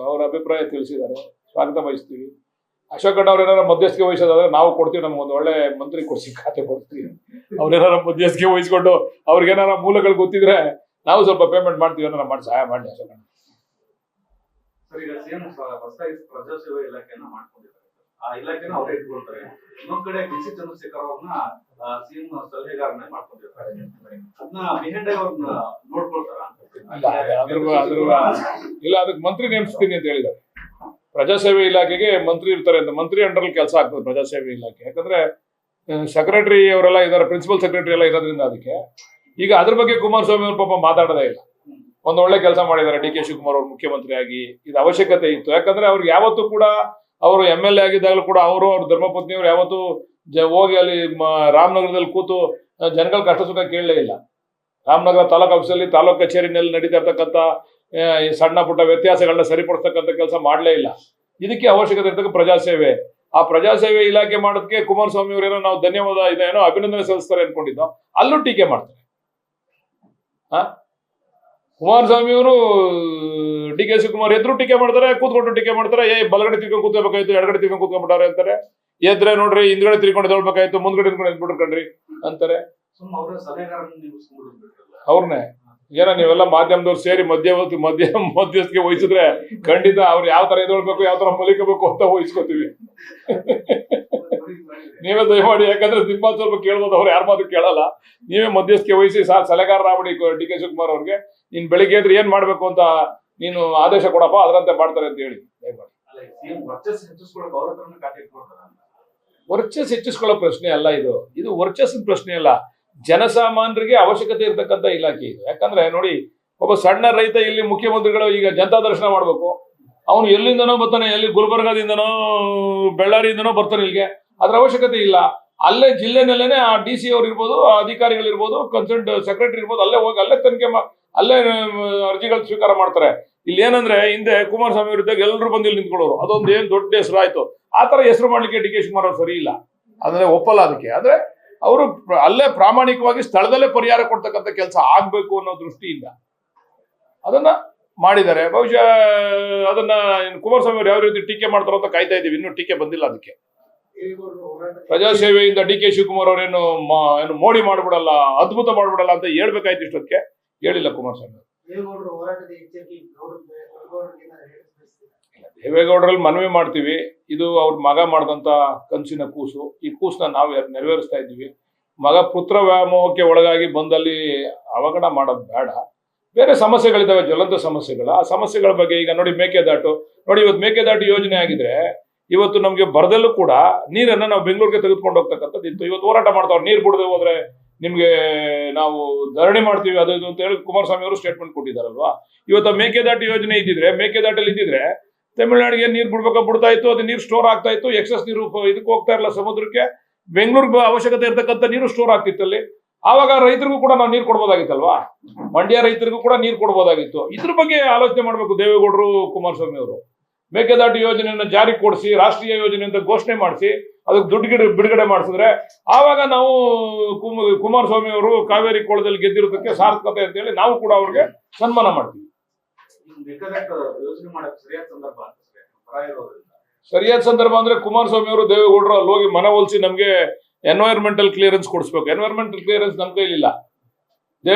ಅವ್ರ ಅಭಿಪ್ರಾಯ ತಿಳಿಸಿದ್ದಾರೆ, ಸ್ವಾಗತ ಬಯಸ್ತೀವಿ. ಅಶೋಕ್ ಅವ್ರು ಏನಾರ ಮಧ್ಯಸ್ಥಿಕೆ ವಹಿಸೋದಾದ್ರೆ ನಾವು ಕೊಡ್ತೀವಿ, ನಮ್ಗೆ ಒಂದು ಒಳ್ಳೆ ಮಂತ್ರಿ ಕೊಡ್ಸಿ ಖಾತೆ ಕೊಡ್ತೀವಿ. ಅವ್ರೇನಾರ ಮಧ್ಯಸ್ಥಿಕೆ ವಹಿಸ್ಕೊಂಡು ಅವ್ರಿಗೇನಾರ ಮೂಲಗಳು ಗೊತ್ತಿದ್ರೆ ನಾವು ಸ್ವಲ್ಪ ಪೇಮೆಂಟ್ ಮಾಡ್ತೀವಿ, ಏನಾರ ಮಾಡಿ ಸಹಾಯ ಮಾಡಿ ಅಶೋಕ್ ಅಣ್ಣ. ಸರ್, ಈಗ ಸಿಎಂ ಹೊಸದಾಗಿ ಪ್ರಜಾಸೇವಾ ಇಲಾಖೆಯನ್ನ ಮಾಡ್ಕೊಂಡಿದ್ದಾರೆ. ಆ ಇಲಾಖೆನ ಅವರೇ ಇಟ್ಕೊಳ್ತಾರೆ. ಇನ್ನೊಂದ್ ಕಡೆ ಡಿ.ಸಿ. ಚಂದ್ರಶೇಖರ್ ಅವ್ರನ್ನ ಸಿಎಂ ಸಲಹೆಗಾರನೇ ಮಾಡ್ಕೊಂಡಿರ್ತಾರೆ. ಅದನ್ನ ಬಿಹೈಂಡ್ ಅವ್ರನ್ನ ನೋಡ್ಕೊಳ್ತಾರ? ಇಲ್ಲ, ಅದಕ್ಕೆ ಮಂತ್ರಿ ನೇಮಿಸ್ತೀನಿ ಅಂತ ಹೇಳಿದ್ದಾರೆ. ಪ್ರಜಾಸೇವೆ ಇಲಾಖೆಗೆ ಮಂತ್ರಿ ಇರ್ತಾರೆ ಅಂತ, ಮಂತ್ರಿ ಅಂಡರ್ ಕೆಲಸ ಆಗ್ತದೆ ಪ್ರಜಾಸೇವೆ ಇಲಾಖೆ. ಯಾಕಂದ್ರೆ ಸೆಕ್ರೆಟರಿ ಅವರೆಲ್ಲ ಇದಾರೆ, ಪ್ರಿನ್ಸಿಪಲ್ ಸೆಕ್ರೆಟರಿ ಎಲ್ಲ ಇರೋದ್ರಿಂದ ಅದಕ್ಕೆ. ಈಗ ಅದ್ರ ಬಗ್ಗೆ ಕುಮಾರಸ್ವಾಮಿ ಅವ್ರ ಪಾಪ ಮಾತಾಡೋದೇ ಇಲ್ಲ. ಒಂದು ಒಳ್ಳೆ ಕೆಲಸ ಮಾಡಿದ್ದಾರೆ ಡಿ ಕೆ ಶಿವಕುಮಾರ್ ಅವರು ಮುಖ್ಯಮಂತ್ರಿ ಆಗಿ. ಇದು ಅವಶ್ಯಕತೆ ಇತ್ತು. ಯಾಕಂದ್ರೆ ಅವ್ರಿಗೆ ಯಾವತ್ತೂ ಕೂಡ ಅವರು MLA ಆಗಿದ್ದಾಗಲೂ ಕೂಡ ಅವ್ರ ಧರ್ಮಪತ್ನಿಯವರು ಯಾವತ್ತೂ ಹೋಗಿ ಅಲ್ಲಿ ರಾಮನಗರದಲ್ಲಿ ಕೂತು ಜನಗಳ ಕಷ್ಟ ಸುಖ ಕೇಳಲೇ ಇಲ್ಲ. ರಾಮನಗರ ತಾಲೂಕು ಆಫೀಸಲ್ಲಿ ತಾಲೂಕು ಕಚೇರಿನಲ್ಲಿ ನಡೀತಾ ಇರ್ತಕ್ಕಂಥ ಸಣ್ಣ ಪುಟ್ಟ ವ್ಯತ್ಯಾಸಗಳನ್ನ ಸರಿಪಡಿಸ್ತಕ್ಕಂಥ ಕೆಲಸ ಮಾಡಲೇ ಇಲ್ಲ. ಇದಕ್ಕೆ ಅವಶ್ಯಕತೆ ಇರ್ತಕ್ಕ ಪ್ರಜಾಸೇವೆ. ಆ ಪ್ರಜಾಸೇವೆ ಇಲಾಖೆ ಮಾಡೋದಕ್ಕೆ ಕುಮಾರಸ್ವಾಮಿ ಅವರೇನೋ ನಾವು ಧನ್ಯವಾದ ಇದೇನೋ ಅಭಿನಂದನೆ ಸಲ್ಲಿಸ್ತಾರೆ ಅನ್ಕೊಂಡಿದ್ದೋ, ಅಲ್ಲೂ ಟೀಕೆ ಮಾಡ್ತಾರೆ. ಕುಮಾರಸ್ವಾಮಿ ಅವರು ಡಿ ಕೆ ಶಿವಕುಮಾರ್ ಎದ್ರು ಟೀಕೆ ಮಾಡ್ತಾರೆ, ಕೂತ್ಕೊಂಡು ಟೀಕೆ ಮಾಡ್ತಾರೆ. ಬಲಗಡೆ ತಿರ್ಕೊಂಡು ಕೂತ್ಕೋಬೇಕಾಯ್ತು, ಎಡಗಡೆ ತಿರ್ಕೊಂಡು ಕೂತ್ಕೊಂಡ್ಬಿಟ್ಟಾರೆ ಅಂತಾರೆ. ಎದ್ರೆ ನೋಡ್ರಿ ಹಿಂದ್ಗಡೆ ತಿರ್ಕೊಂಡು ಎದ್ದೇಳ್ಬೇಕಾಯ್ತು, ಮುಂದ್ಗಡೆ ಎದ್ಬಿಟ್ರು ಅಂತಾರೆ. ಅವ್ರನ್ನೇ ಏನೋ ನೀವೆಲ್ಲ ಮಾಧ್ಯಮದವ್ರು ಸೇರಿ ಮಧ್ಯಸ್ಥಿಕೆ ವಹಿಸಿದ್ರೆ ಖಂಡಿತ ಅವ್ರು ಯಾವ ತರ ಎದ್ದೇಳ್ಬೇಕು, ಯಾವ ತರ ಮಲಿಕಬೇಕು ಅಂತ ವಹಿಸ್ಕೋತೀವಿ. ನೀವೇ ದಯಮಾಡಿ, ಯಾಕಂದ್ರೆ ನಿಮ್ಮ ಸ್ವಲ್ಪ ಕೇಳ್ಬೋದು, ಅವ್ರು ಯಾರ ಮಾತು ಕೇಳಲ್ಲ. ನೀವೇ ಮಧ್ಯಸ್ಥಿಕೆ ವಹಿಸಿ ಸಲಹೆಗಾರರಾಗ್ಬಿಡಿ ಡಿ ಕೆ ಶಿವಕುಮಾರ್ ಅವ್ರಿಗೆ. ನೀನ್ ಬೆಳಿಗ್ಗೆ ಎದ್ರೆ ಏನ್ ಮಾಡ್ಬೇಕು ಅಂತ ನೀನು ಆದೇಶ ಕೊಡಪ್ಪ, ಅದರಂತೆ ಮಾಡ್ತಾರೆ ಅಂತ ಹೇಳಿ ದಯಮಾಡಿ. ವರ್ಚಸ್ ಹೆಚ್ಚಿಸ್ಕೊಳ್ಳೋ ಪ್ರಶ್ನೆ ಅಲ್ಲ ಇದು ವರ್ಚಸ್ಸಿನ ಪ್ರಶ್ನೆ ಅಲ್ಲ. ಜನಸಾಮಾನ್ಯರಿಗೆ ಅವಶ್ಯಕತೆ ಇರ್ತಕ್ಕಂಥ ಇಲಾಖೆ ಇದು. ಯಾಕಂದ್ರೆ ನೋಡಿ, ಒಬ್ಬ ಸಣ್ಣ ರೈತ ಇಲ್ಲಿ ಮುಖ್ಯಮಂತ್ರಿಗಳು ಈಗ ಜನತಾ ದರ್ಶನ ಮಾಡ್ಬೇಕು, ಅವನು ಎಲ್ಲಿಂದನೋ ಬರ್ತಾನೆ, ಎಲ್ಲಿ ಗುಲ್ಬರ್ಗಾದಿಂದನೋ ಬೆಳ್ಳಾರಿಯಿಂದನೋ ಬರ್ತಾನೆ ಇಲ್ಲಿಗೆ. ಅದ್ರ ಅವಶ್ಯಕತೆ ಇಲ್ಲ. ಅಲ್ಲೇ ಜಿಲ್ಲೆನಲ್ಲೇನೆ ಆ DC ಅವ್ರು ಇರ್ಬೋದು, ಅಧಿಕಾರಿಗಳಿರ್ಬೋದು, ಕನ್ಸರ್ಟ್ ಸೆಕ್ರೆಟರಿ ಇರ್ಬೋದು, ಅಲ್ಲೇ ಹೋಗಿ ಅಲ್ಲೇ ತನಿಖೆ ಅಲ್ಲೇ ಅರ್ಜಿಗಳು ಸ್ವೀಕಾರ ಮಾಡ್ತಾರೆ. ಇಲ್ಲಿ ಏನಂದ್ರೆ ಹಿಂದೆ ಕುಮಾರಸ್ವಾಮಿ ವಿರುದ್ಧ ಎಲ್ಲರೂ ಬಂದು ಇಲ್ಲಿ ನಿಂತ್ಕೊಳ್ಳೋರು, ಅದೊಂದು ಏನ್ ದೊಡ್ಡ ಹೆಸರು ಆಯ್ತು. ಆ ತರ ಹೆಸರು ಮಾಡ್ಲಿಕ್ಕೆ ಡಿ ಕೆ ಶಿವಕುಮಾರ್ ಅವ್ರು ಸರಿ ಇಲ್ಲ, ಅಂದ್ರೆ ಒಪ್ಪಲ್ಲ ಅದಕ್ಕೆ. ಆದ್ರೆ ಅವರು ಅಲ್ಲೇ ಪ್ರಾಮಾಣಿಕವಾಗಿ ಸ್ಥಳದಲ್ಲೇ ಪರಿಹಾರ ಕೊಡ್ತಕ್ಕಂಥ ಕೆಲಸ ಆಗ್ಬೇಕು ಅನ್ನೋ ದೃಷ್ಟಿಯಿಂದ ಅದನ್ನ ಮಾಡಿದ್ದಾರೆ. ಬಹುಶಃ ಅದನ್ನ ಕುಮಾರಸ್ವಾಮಿ ಅವರು ಯಾವ ರೀತಿ ಟೀಕೆ ಮಾಡ್ತಾರೋ ಅಂತ ಕಾಯ್ತಾ ಇದೀವಿ, ಇನ್ನೂ ಟೀಕೆ ಬಂದಿಲ್ಲ ಅದಕ್ಕೆ. ಪ್ರಜಾಸೇವೆಯಿಂದ ಡಿ ಕೆ ಶಿವಕುಮಾರ್ ಅವರೇನು ಮೋಡಿ ಮಾಡ್ಬಿಡಲ್ಲ, ಅದ್ಭುತ ಮಾಡ್ಬಿಡಲ್ಲ ಅಂತ ಹೇಳ್ಬೇಕಾಯ್ತು, ಇಷ್ಟೊತ್ತಿಗೆ ಹೇಳಿಲ್ಲ ಕುಮಾರಸ್ವಾಮಿ. ದೇವೇಗೌಡರಲ್ಲಿ ಮನವಿ ಮಾಡ್ತೀವಿ, ಇದು ಅವ್ರ ಮಗ ಮಾಡಿದಂತ ಕನಸಿನ ಕೂಸು. ಈ ಕೂಸನ್ನ ನಾವು ನೆರವೇರಿಸ್ತಾ ಇದ್ದೀವಿ. ಮಗ ಪುತ್ರ ವ್ಯಾಮೋಹಕ್ಕೆ ಒಳಗಾಗಿ ಬಂದಲ್ಲಿ ಅವಘಡ ಮಾಡೋದು ಬೇಡ. ಬೇರೆ ಸಮಸ್ಯೆಗಳಿದ್ದಾವೆ, ಜ್ವಲಂತ ಸಮಸ್ಯೆಗಳು. ಆ ಸಮಸ್ಯೆಗಳ ಬಗ್ಗೆ ಈಗ ನೋಡಿ, ಮೇಕೆದಾಟು ನೋಡಿ, ಇವತ್ತು ಮೇಕೆದಾಟು ಯೋಜನೆ ಆಗಿದ್ರೆ ಇವತ್ತು ನಮ್ಗೆ ಬರದಲ್ಲೂ ಕೂಡ ನೀರನ್ನ ನಾವು ಬೆಂಗಳೂರಿಗೆ ತೆಗೆದುಕೊಂಡು ಹೋಗ್ತಕ್ಕಂಥದ್ದು ಇತ್ತು. ಇವತ್ತು ಹೋರಾಟ ಮಾಡ್ತಾವ್ರು, ನೀರು ಬಿಡದೆ ಹೋದ್ರೆ ನಿಮ್ಗೆ ನಾವು ಧರಣಿ ಮಾಡ್ತೀವಿ ಅದು ಇದು ಅಂತ ಹೇಳಿ ಕುಮಾರಸ್ವಾಮಿ ಅವರು ಸ್ಟೇಟ್ಮೆಂಟ್ ಕೊಟ್ಟಿದ್ದಾರಲ್ವಾ. ಇವತ್ತು ಮೇಕೆದಾಟು ಯೋಜನೆ ಇದ್ದಿದ್ರೆ, ಮೇಕೆದಾಟಲ್ಲಿ ಇದ್ದಿದ್ರೆ ತಮಿಳ್ನಾಡಿಗೆ ನೀರು ಬಿಡ್ತಾ ಇತ್ತು, ಅದು ನೀರು ಸ್ಟೋರ್ ಆಗ್ತಾ ಇತ್ತು. ಎಕ್ಸಸ್ ನೀರು ಇದಕ್ಕೆ ಹೋಗ್ತಾ ಇರಲ್ಲ ಸಮುದ್ರಕ್ಕೆ. ಬೆಂಗಳೂರಿಗೆ ಅವಶ್ಯಕತೆ ಇರ್ತಕ್ಕಂಥ ನೀರು ಸ್ಟೋರ್ ಆಗ್ತಿತ್ತು ಅಲ್ಲಿ. ಆವಾಗ ರೈತರಿಗೂ ಕೂಡ ನಾವು ನೀರು ಕೊಡ್ಬೋದಾಗಿತ್ತಲ್ವಾ, ಮಂಡ್ಯ ರೈತರಿಗೂ ಕೂಡ ನೀರು ಕೊಡ್ಬೋದಾಗಿತ್ತು. ಇದ್ರ ಬಗ್ಗೆ ಆಲೋಚನೆ ಮಾಡ್ಬೇಕು ದೇವೇಗೌಡರು, ಕುಮಾರಸ್ವಾಮಿ ಅವರು. ಮೇಕೆದಾಟು ಯೋಜನೆಯನ್ನು ಜಾರಿ ಕೊಡಿಸಿ ರಾಷ್ಟ್ರೀಯ ಯೋಜನೆ ಅಂತ ಘೋಷಣೆ ಮಾಡಿಸಿ ಅದಕ್ಕೆ ದುಡ್ಡು ಬಿಡುಗಡೆ ಮಾಡಿಸಿದ್ರೆ ಆವಾಗ ನಾವು ಕುಮಾರಸ್ವಾಮಿ ಅವರು ಕಾವೇರಿ ಕೋಳದಲ್ಲಿ ಗೆದ್ದಿರೋದಕ್ಕೆ ಸಾರ್ಥಕತೆ ಅಂತ ಹೇಳಿ ನಾವು ಕೂಡ ಅವ್ರಿಗೆ ಸನ್ಮಾನ ಮಾಡ್ತೀವಿ. ಸರಿಯಾದ ಸಂದರ್ಭ ಅಂದ್ರೆ ಕುಮಾರಸ್ವಾಮಿ ಅವರು ದೇವೇಗೌಡರು ಅಲ್ಲಿ ಹೋಗಿ ಮನವೊಲಿಸಿ ನಮ್ಗೆ ಎನ್ವೈರ್ಮೆಂಟಲ್ ಕ್ಲಿಯರೆನ್ಸ್ ಕೊಡಿಸ್ಬೇಕು. ಎನ್ವೈರ್ಮೆಂಟಲ್ ಕ್ಲಿಯರೆನ್ಸ್ ನಮ್ಮ ಕೈಲಿಲ್ಲ.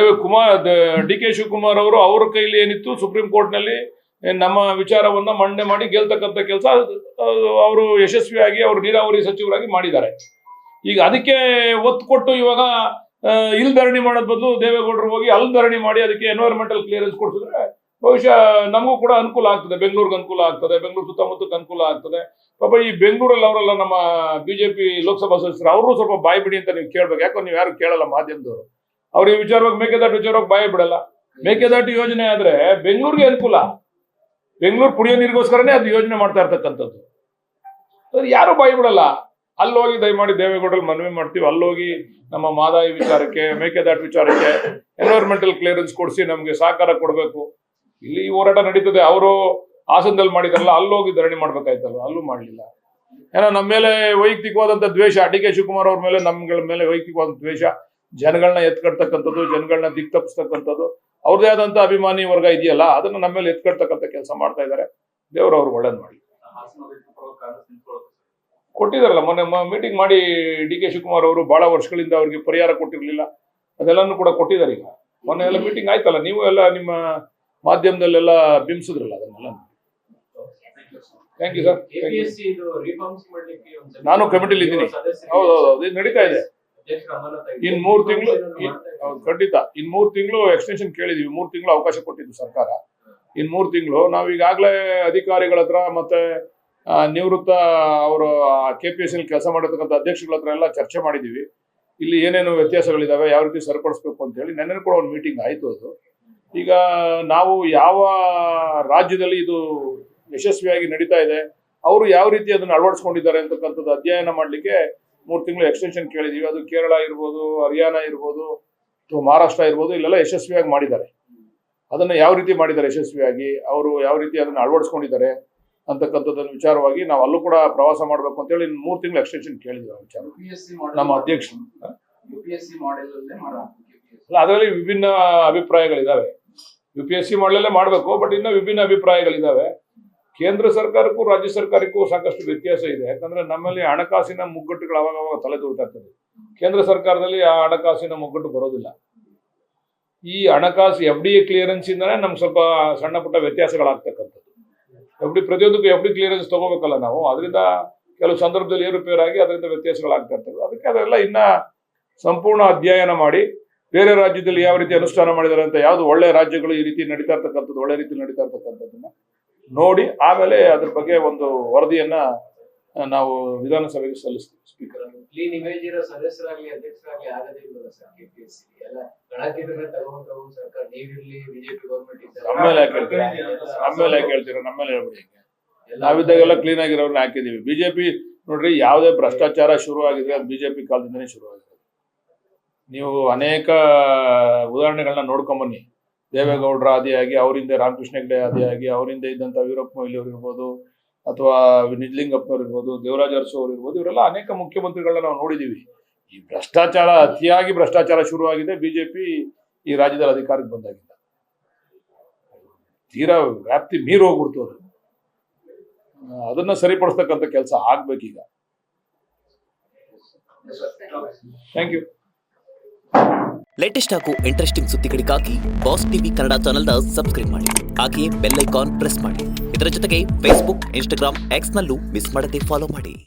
ಡಿ ಕೆ ಶಿವಕುಮಾರ್ ಅವರು ಅವ್ರ ಕೈಲಿ ಏನಿತ್ತು, ಸುಪ್ರೀಂ ಕೋರ್ಟ್ ನಲ್ಲಿ ನಮ್ಮ ವಿಚಾರವನ್ನ ಮಂಡನೆ ಮಾಡಿ ಗೆಲ್ತಕ್ಕಂಥ ಕೆಲಸ ಅವರು ಯಶಸ್ವಿಯಾಗಿ ಅವರು ನೀರಾವರಿ ಸಚಿವರಾಗಿ ಮಾಡಿದ್ದಾರೆ. ಈಗ ಅದಕ್ಕೆ ಒತ್ತು ಕೊಟ್ಟು ಇವಾಗ ಇಲ್ಲಿ ಧರಣಿ ಮಾಡೋದ್ ಬದಲು ದೇವೇಗೌಡರು ಹೋಗಿ ಅಲ್ಲಿ ಧರಣಿ ಮಾಡಿ ಅದಕ್ಕೆ ಎನ್ವೈರ್ಮೆಂಟಲ್ ಕ್ಲಿಯರೆನ್ಸ್ ಕೊಡಿಸಿದ್ರೆ ಬಹುಶಃ ನಮಗೂ ಕೂಡ ಅನುಕೂಲ ಆಗ್ತದೆ, ಬೆಂಗಳೂರಿಗೆ ಅನುಕೂಲ ಆಗ್ತದೆ, ಬೆಂಗಳೂರು ಸುತ್ತಮುತ್ತಕ್ಕೆ ಅನುಕೂಲ ಆಗ್ತದೆ. ಪಾಪ ಈ ಬೆಂಗಳೂರಲ್ಲಿ ಅವರೆಲ್ಲ ನಮ್ಮ ಬಿಜೆಪಿ ಲೋಕಸಭಾ ಸದಸ್ಯರು ಅವರು ಸ್ವಲ್ಪ ಬಾಯಿ ಬಿಡಿ ಅಂತ ನೀವು ಕೇಳ್ಬೇಕು. ಯಾಕಂದ್ರೆ ನೀವು ಯಾರು ಕೇಳಲ್ಲ ಮಾಧ್ಯಮದವರು. ಅವ್ರು ಈ ವಿಚಾರವಾಗಿ ಮೇಕೆದಾಟು ವಿಚಾರವಾಗಿ ಬಾಯಿ ಬಿಡಲ್ಲ. ಮೇಕೆದಾಟು ಯೋಜನೆ ಆದ್ರೆ ಬೆಂಗಳೂರಿಗೆ ಅನುಕೂಲ, ಬೆಂಗಳೂರು ಕುಡಿಯೋ ನೀರಿಗೋಸ್ಕರನೇ ಅದು ಯೋಜನೆ ಮಾಡ್ತಾ ಇರ್ತಕ್ಕಂಥದ್ದು. ಯಾರು ಬಾಯಿ ಬಿಡಲ್ಲ. ಅಲ್ಲೋಗಿ ದಯಮಾಡಿ ದೇವೇಗೌಡರಲ್ಲಿ ಮನವಿ ಮಾಡ್ತೀವಿ, ಅಲ್ಲೋಗಿ ನಮ್ಮ ಮಾದಾಯಿ ವಿಚಾರಕ್ಕೆ, ಮೇಕೆದಾಟು ವಿಚಾರಕ್ಕೆ ಎನ್ವೈರ್ಮೆಂಟಲ್ ಕ್ಲಿಯರೆನ್ಸ್ ಕೊಡಿಸಿ ನಮ್ಗೆ ಸಹಕಾರ ಕೊಡಬೇಕು. ಇಲ್ಲಿ ಹೋರಾಟ ನಡೀತದೆ. ಅವರು ಹಾಸನದಲ್ಲಿ ಮಾಡಿದಾರಲ್ಲ, ಅಲ್ಲೋಗಿ ಧರಣಿ ಮಾಡ್ಬೇಕಾಯ್ತಲ್ವ, ಅಲ್ಲೂ ಮಾಡ್ಲಿಲ್ಲ. ಏನೋ ನಮ್ಮ ಮೇಲೆ ವೈಯಕ್ತಿಕವಾದಂಥ ದ್ವೇಷ, ಡಿ ಕೆ ಶಿವಕುಮಾರ್ ಅವ್ರ ಮೇಲೆ ನಮ್ಗಳ ಮೇಲೆ ವೈಯಕ್ತಿಕವಾದ ದ್ವೇಷ, ಜನಗಳನ್ನ ಎತ್ಕಡ್ತಕ್ಕಂಥದ್ದು, ಜನಗಳನ್ನ ದಿಕ್ತಪ್ಪಿಸ್ತಕ್ಕಂಥದ್ದು, ಅವ್ರದೇ ಆದಂತ ಅಭಿಮಾನಿ ವರ್ಗ ಇದೆಯಲ್ಲ, ಅದನ್ನ ನಮ್ಮ ಮೇಲೆ ಎತ್ಕಡ್ತಕ್ಕಂಥ ಕೆಲಸ ಮಾಡ್ತಾ ಇದ್ದಾರೆ. ದೇವರು ಅವ್ರಿಗೆ ಒಳ್ಳೇದ್ ಮಾಡಿ. ಕೊಟ್ಟಿದಾರಲ್ಲ, ಮೊನ್ನೆ ಮೀಟಿಂಗ್ ಮಾಡಿ ಡಿ ಕೆ ಶಿವಕುಮಾರ್ ಅವರು ಬಹಳ ವರ್ಷಗಳಿಂದ ಅವ್ರಿಗೆ ಪರಿಹಾರ ಕೊಟ್ಟಿರ್ಲಿಲ್ಲ, ಅದೆಲ್ಲಾನು ಕೂಡ ಕೊಟ್ಟಿದ್ದಾರೆ. ಈಗ ಮೊನ್ನೆ ಎಲ್ಲ ಮೀಟಿಂಗ್ ಆಯ್ತಲ್ಲ, ನೀವು ಎಲ್ಲ ನಿಮ್ಮ ಮಾಧ್ಯಮದಲ್ಲೆಲ್ಲ ಬಿಂಬಿಸಿದ್ರಲ್ಲ ಅದನ್ನೆಲ್ಲ. Thank you sir. ಕೆಪಿಎಸ್ಸಿ ಇದು ರಿಫಾರ್ಮ್ಸ್ ಮಾಡ್ಲಿಕ್ಕೆ ಒಂದ್ಸಲ ನಾನು ಕಮಿಟಿಲಿ ಇದ್ದೀನಿ. ಹೌದೌದು, ಇದು ನಡೀತಾ ಇದೆ. ಅಧ್ಯಕ್ಷರು ಅಮಾನತ್ ಆಗಿದೆ. ಇನ್ 3 ತಿಂಗಳು ಖಂಡಿತ ಇನ್ 3 ತಿಂಗಳು ಎಕ್ಸ್ಟೆನ್ಷನ್ ಕೇಳಿದೀವಿ. 3 ತಿಂಗಳು ಅವಕಾಶ ಕೊಟ್ಟಿದ್ದು ಸರ್ಕಾರ. ಇನ್ 3 ತಿಂಗಳು ನಾವು ಈಗಾಗಲೇ ಅಧಿಕಾರಿಗಳ ಹತ್ರ ಮತ್ತೆ ನಿವೃತ್ತ ಅವರು KPSC ಕೆಲಸ ಮಾಡಿರ್ತಕ್ಕಂಥ ಅಧ್ಯಕ್ಷಗಳ ಹತ್ರ ಎಲ್ಲ ಚರ್ಚೆ ಮಾಡಿದೀವಿ. ಇಲ್ಲಿ ಏನೇನು ವ್ಯತ್ಯಾಸಗಳಿದಾವೆ, ಯಾವ ರೀತಿ ಸರಿಪಡಿಸ್ಬೇಕು ಅಂತ ಹೇಳಿ ನೆನ್ನೆ ಕೂಡ ಒಂದು ಮೀಟಿಂಗ್ ಆಯ್ತು. ಅದು ಈಗ ನಾವು ಯಾವ ರಾಜ್ಯದಲ್ಲಿ ಇದು ಯಶಸ್ವಿಯಾಗಿ ನಡೀತಾ ಇದೆ, ಅವರು ಯಾವ ರೀತಿ ಅದನ್ನು ಅಳವಡಿಸ್ಕೊಂಡಿದ್ದಾರೆ ಅಂತಕ್ಕಂಥದ್ದು ಅಧ್ಯಯನ ಮಾಡಲಿಕ್ಕೆ 3 ತಿಂಗಳು ಎಕ್ಸ್ಟೆನ್ಷನ್ ಕೇಳಿದೀವಿ. ಅದು ಕೇರಳ ಇರ್ಬೋದು, ಹರಿಯಾಣ ಇರ್ಬೋದು, ಅಥವಾ ಮಹಾರಾಷ್ಟ್ರ ಇರ್ಬೋದು, ಇಲ್ಲೆಲ್ಲ ಯಶಸ್ವಿಯಾಗಿ ಮಾಡಿದ್ದಾರೆ. ಅದನ್ನು ಯಾವ ರೀತಿ ಮಾಡಿದ್ದಾರೆ ಯಶಸ್ವಿಯಾಗಿ, ಅವರು ಯಾವ ರೀತಿ ಅದನ್ನು ಅಳವಡಿಸ್ಕೊಂಡಿದ್ದಾರೆ ಅಂತಕ್ಕಂಥದ್ದನ್ನು ವಿಚಾರವಾಗಿ ನಾವು ಅಲ್ಲೂ ಕೂಡ ಪ್ರವಾಸ ಮಾಡಬೇಕು ಅಂತೇಳಿ 3 ತಿಂಗಳು ಎಕ್ಸ್ಟೆನ್ಷನ್ ಕೇಳಿದ್ವಿ. ವಿಚಾರ ನಮ್ಮ ಅಧ್ಯಕ್ಷರು ಅಲ್ಲ, ಅದರಲ್ಲಿ ವಿಭಿನ್ನ ಅಭಿಪ್ರಾಯಗಳಿದಾವೆ. UPSC ಮಾಡಲೇ ಮಾಡಬೇಕು, ಬಟ್ ಇನ್ನೂ ವಿಭಿನ್ನ ಅಭಿಪ್ರಾಯಗಳಿದಾವೆ. ಕೇಂದ್ರ ಸರ್ಕಾರಕ್ಕೂ ರಾಜ್ಯ ಸರ್ಕಾರಕ್ಕೂ ಸಾಕಷ್ಟು ವ್ಯತ್ಯಾಸ ಇದೆ. ಯಾಕಂದ್ರೆ ನಮ್ಮಲ್ಲಿ ಹಣಕಾಸಿನ ಮುಗ್ಗಟ್ಟುಗಳು ಅವಾಗ ತಲೆದೂರ್ತಾ ಇರ್ತದೆ. ಕೇಂದ್ರ ಸರ್ಕಾರದಲ್ಲಿ ಆ ಹಣಕಾಸಿನ ಮುಗ್ಗಟ್ಟು ಬರೋದಿಲ್ಲ. ಈ ಹಣಕಾಸು FDA ಕ್ಲಿಯರೆನ್ಸ್ ಇಂದಾನೆ ನಮ್ಗೆ ಸ್ವಲ್ಪ ಸಣ್ಣ ಪುಟ್ಟ ವ್ಯತ್ಯಾಸಗಳಾಗ್ತಕ್ಕಂಥದ್ದು. ಪ್ರತಿಯೊಂದಕ್ಕೂ FD ಕ್ಲಿಯರೆನ್ಸ್ ತಗೋಬೇಕಲ್ಲ ನಾವು, ಅದರಿಂದ ಕೆಲವು ಸಂದರ್ಭದಲ್ಲಿ ಏರುಪೇರಾಗಿ ಅದರಿಂದ ವ್ಯತ್ಯಾಸಗಳಾಗ್ತಾ ಇರ್ತದೆ. ಅದಕ್ಕೆ ಅದೆಲ್ಲ ಇನ್ನ ಸಂಪೂರ್ಣ ಅಧ್ಯಯನ ಮಾಡಿ ಬೇರೆ ರಾಜ್ಯದಲ್ಲಿ ಯಾವ ರೀತಿ ಅನುಷ್ಠಾನ ಮಾಡಿದ್ದಾರೆ ಅಂತ, ಯಾವ್ದು ಒಳ್ಳೆ ರಾಜ್ಯಗಳು ಈ ರೀತಿ ನಡೀತಾ ಇರ್ತಕ್ಕಂಥದ್ದು, ಒಳ್ಳೆ ರೀತಿ ನಡೀತಾ ಇರ್ತಕ್ಕಂಥದ್ದನ್ನ ನೋಡಿ ಆಮೇಲೆ ಅದ್ರ ಬಗ್ಗೆ ಒಂದು ವರದಿಯನ್ನ ನಾವು ವಿಧಾನಸಭೆಗೆ ಸಲ್ಲಿಸ್ತೀವಿ. ಸ್ಪೀಕರ್ ಕ್ಲೀನ್ ಇಮೇಜ್ ಇರೋ ಸದಸ್ಯರಾಗ್ಲಿ ಅಧ್ಯಕ್ಷರಾಗ್ಲಿ ಆಗದೇ ಇಲ್ಲ ಸರ್. KPSC ಎಲ್ಲ ಗಣಕೀಯರನ್ನ ತಗೊಂಡು ಸರ್ಕಾರ ನೀವಿರ್ಲಿ ಬಿಜೆಪಿ ಗೌರ್ಮೆಂಟ್ ಇದ್ದಾರೆ. ನಮ್ಮೇಲೆ ಯಾಕೆ ಹೇಳ್ತೀರಾ? ನಮ್ಮೇಲೆ ಹೇಳ್ಬಿಡಿ. ನಾವಿದ್ದಾಗೆಲ್ಲ ಕ್ಲೀನ್ ಆಗಿರೋರ್ನ ಹಾಕಿದೀವಿ. ಬಿಜೆಪಿ ನೋಡ್ರಿ, ಯಾವುದೇ ಭ್ರಷ್ಟಾಚಾರ ಶುರು ಆಗಿದ್ರೆ ಅದು ಬಿಜೆಪಿ ಕಾಲದಿಂದನೇ ಶುರು ಆಗಿದೆ. ನೀವು ಅನೇಕ ಉದಾಹರಣೆಗಳನ್ನ ನೋಡ್ಕೊಂಬನ್ನಿ. ದೇವೇಗೌಡರ ಆದಿಯಾಗಿ, ಅವರಿಂದ ರಾಮಕೃಷ್ಣ ಹೆಗಡೆ ಆದಿಯಾಗಿ, ಅವರಿಂದ ಇದ್ದಂಥ ವೀರಪ್ಪ ಮೊಯ್ಲಿ ಅವರು ಇರ್ಬೋದು, ಅಥವಾ ನಿಜಲಿಂಗಪ್ಪನವ್ರು ಇರ್ಬೋದು, ದೇವರಾಜ ಅರಸು ಅವರು ಇರ್ಬೋದು, ಇವರೆಲ್ಲ ಅನೇಕ ಮುಖ್ಯಮಂತ್ರಿಗಳನ್ನ ನಾವು ನೋಡಿದೀವಿ. ಈ ಭ್ರಷ್ಟಾಚಾರ, ಅತಿಯಾಗಿ ಭ್ರಷ್ಟಾಚಾರ ಶುರುವಾಗಿದೆ ಬಿಜೆಪಿ ಈ ರಾಜ್ಯದಲ್ಲಿ ಅಧಿಕಾರಕ್ಕೆ ಬಂದಾಗಿಂದ. ತೀರಾ ವ್ಯಾಪ್ತಿ ಮೀರಿ ಹೋಗ್ಬಿಡ್ತು ಅದು. ಅದನ್ನ ಸರಿಪಡಿಸ್ತಕ್ಕಂಥ ಕೆಲಸ ಆಗ್ಬೇಕೀಗ. Thank you. ಲೇಟೆಸ್ಟ್ ಹಾಗೂ ಇಂಟ್ರೆಸ್ಟಿಂಗ್ ಸುದ್ದಿಗಳಿಗಾಗಿ ಬಾಸ್ ಟಿವಿ ಕನ್ನಡ ಚಾನೆಲ್ನ ಸಬ್ಸ್ಕ್ರೈಬ್ ಮಾಡಿ. ಹಾಗೆಯೇ ಬೆಲ್ ಐಕಾನ್ ಪ್ರೆಸ್ ಮಾಡಿ. ಇದರ ಜೊತೆಗೆ ಫೇಸ್ಬುಕ್, ಇನ್ಸ್ಟಾಗ್ರಾಮ್, ಎಕ್ಸ್ನಲ್ಲೂ ಮಿಸ್ ಮಾಡದೆ ಫಾಲೋ ಮಾಡಿ.